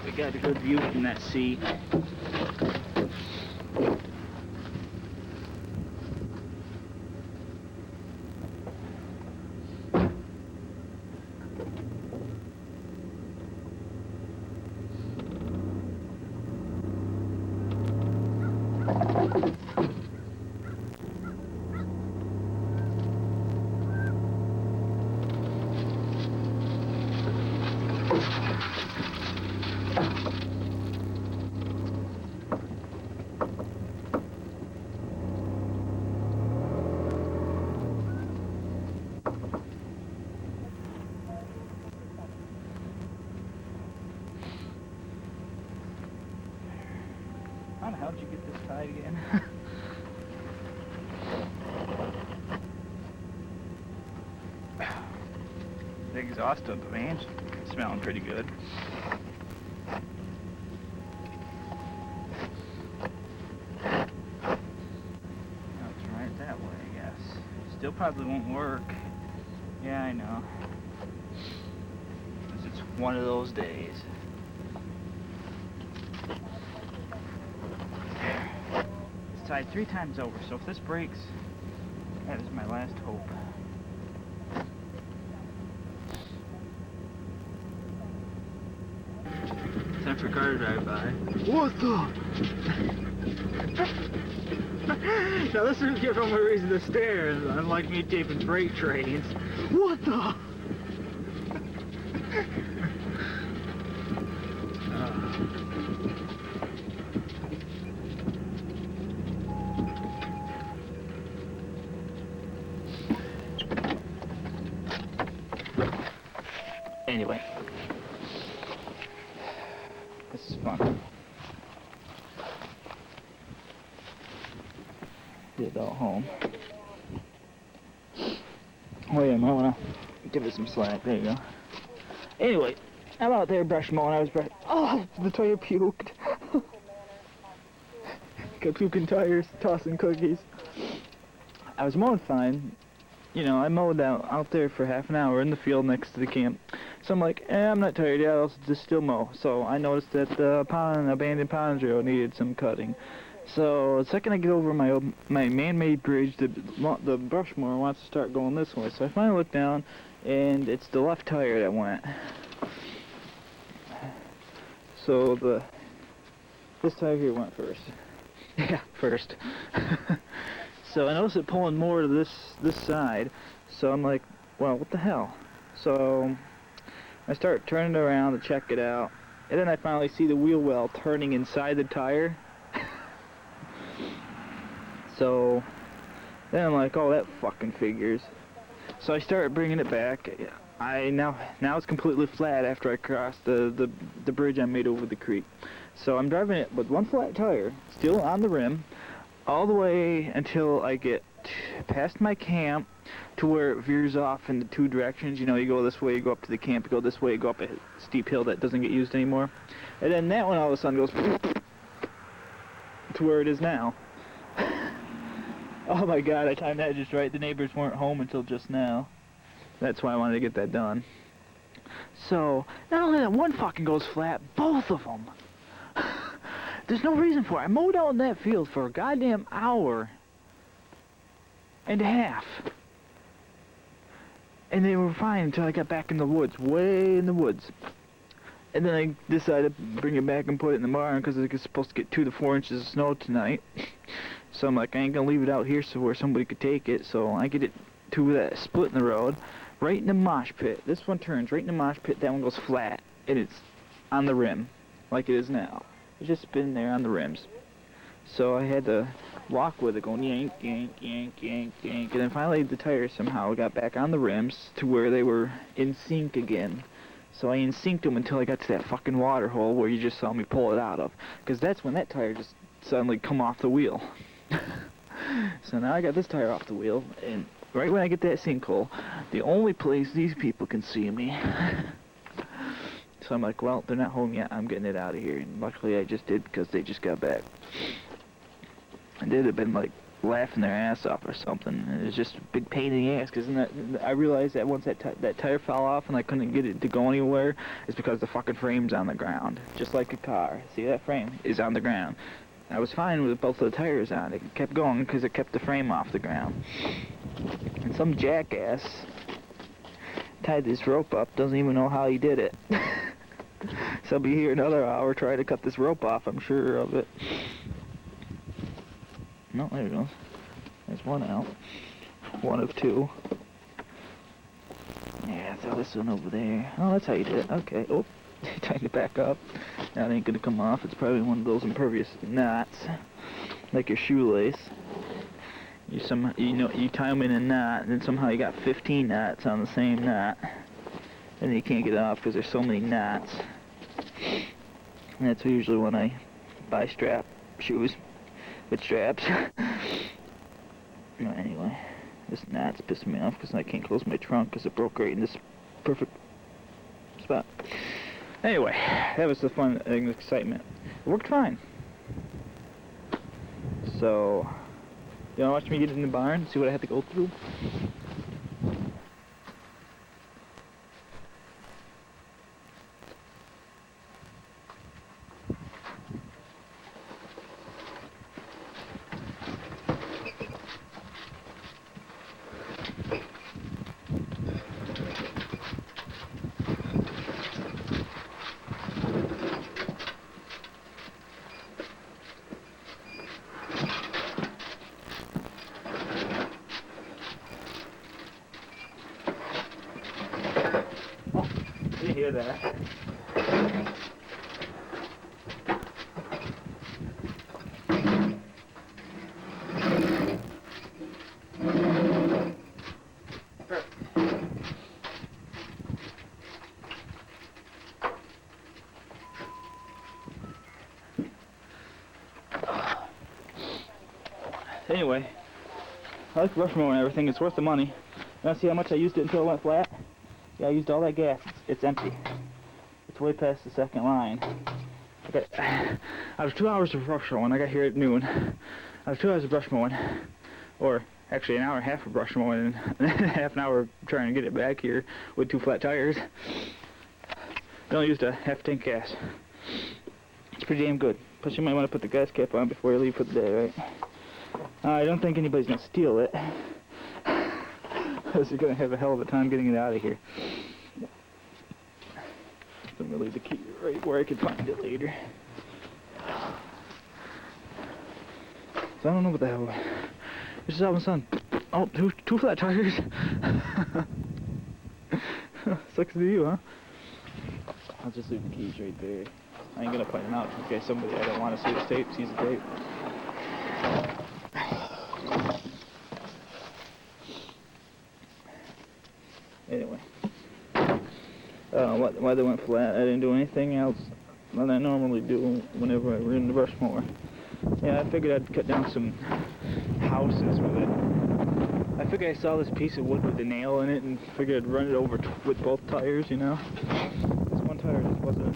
We got a good view from that seat. How'd you get this tied again? The exhaust of the van's smelling pretty good. Now it's right that way, I guess. Still probably won't work. Yeah, I know. 'Cause it's one of those days. Tied 3 times over, so if this breaks, that is my last hope. Time for car to drive by. What the? Now this is give them a reason to stare, unlike me taping freight trains. What the? Anyway, this is fun. Get it all home. Oh yeah, might wanna give it some slack. There you go. Anyway, I'm out there brush mowing. I was brushing. Oh, the tire puked. Got puking tires, tossing cookies. I was mowing fine. You know, I mowed out there for half an hour in the field next to the camp. So I'm like, I'm not tired yet, I'll just still mow. So I noticed that the abandoned pond drill needed some cutting. So the second I get over my man-made bridge, the brush mower wants to start going this way. So I finally look down, and it's the left tire that went. So this tire here went first. Yeah, first. So I noticed it pulling more to this side. So I'm like, well, what the hell? So I start turning it around to check it out, and then I finally see the wheel well turning inside the tire. So then I'm like, oh, that fucking figures. So I started bringing it back. Now it's completely flat after I crossed the bridge I made over the creek. So I'm driving it with one flat tire, still on the rim, all the way until I get past my camp to where it veers off in the 2 directions. You know, you go this way, you go up to the camp, you go this way, you go up a steep hill that doesn't get used anymore. And then that one all of a sudden goes to where it is now. Oh my god, I timed that just right. The neighbors weren't home until just now. That's why I wanted to get that done. So, not only that one fucking goes flat, both of them. There's no reason for it. I mowed out in that field for a goddamn hour and a half. And they were fine until I got back in the woods, way in the woods. And then I decided to bring it back and put it in the barn because it's supposed to get 2 to 4 inches of snow tonight. So I'm like, I ain't gonna leave it out here so where somebody could take it. So I get it to that split in the road, right in the mosh pit. This one turns right in the mosh pit, that one goes flat, and it's on the rim, like it is now. It's just been there on the rims. So I had to walk with it, going yank, yank, yank, yank, yank, and then finally the tires somehow got back on the rims to where they were in sync again. So I in-synced them until I got to that fucking water hole where you just saw me pull it out of. Because that's when that tire just suddenly come off the wheel. So now I got this tire off the wheel, and right when I get that sinkhole, the only place these people can see me. So I'm like, well, they're not home yet, I'm getting it out of here. And luckily I just did because they just got back. And it had been like laughing their ass off or something. It was just a big pain in the ass, because I realized that once that tire fell off and I couldn't get it to go anywhere, it's because the fucking frame's on the ground. Just like a car. See, that frame is on the ground. I was fine with both of the tires on. It kept going because it kept the frame off the ground. And some jackass tied this rope up, doesn't even know how he did it. So I'll be here another hour trying to cut this rope off, I'm sure of it. No, there it goes. There's one out. One of two. Yeah, throw this one over there. Oh, that's how you did it. Okay. Oh, tighten it back up. That ain't gonna come off. It's probably one of those impervious knots, like your shoelace. You tie them in a knot, and then somehow you got 15 knots on the same knot, and you can't get it off because there's so many knots. And that's usually when I buy shoes with straps. Well, anyway, this knot's pissing me off because I can't close my trunk because it broke right in this perfect spot. Anyway, that was the fun and excitement. It worked fine. So, you wanna watch me get in the barn and see what I had to go through? You hear that? Anyway, I like brush mowing and everything. It's worth the money. You want to see how much I used it until it went flat? Yeah, I used all that gas. It's empty. It's way past the second line. Out of 2 hours of brush mowing, I got here at noon. Out of 2 hours of brush mowing, or actually an hour and a half of brush mowing, and half an hour trying to get it back here with 2 flat tires, I only used a half tank gas. It's pretty damn good. Plus, you might want to put the gas cap on before you leave for the day, right? I don't think anybody's gonna steal it, because you're gonna have a hell of a time getting it out of here. So I'm gonna leave the key right where I can find it later. So I don't know what the hell. This is all of a sudden. Oh, two flat tires. Sucks to you, huh? I'll just leave the keys right there. I ain't gonna point them out in case somebody I don't want to see the tape sees the tape. Anyway, why they went flat? I didn't do anything else than I normally do whenever I run the brush mower. Yeah, I figured I'd cut down some houses with it. I figured I saw this piece of wood with a nail in it and figured I'd run it over with both tires, you know. This one tire just wasn't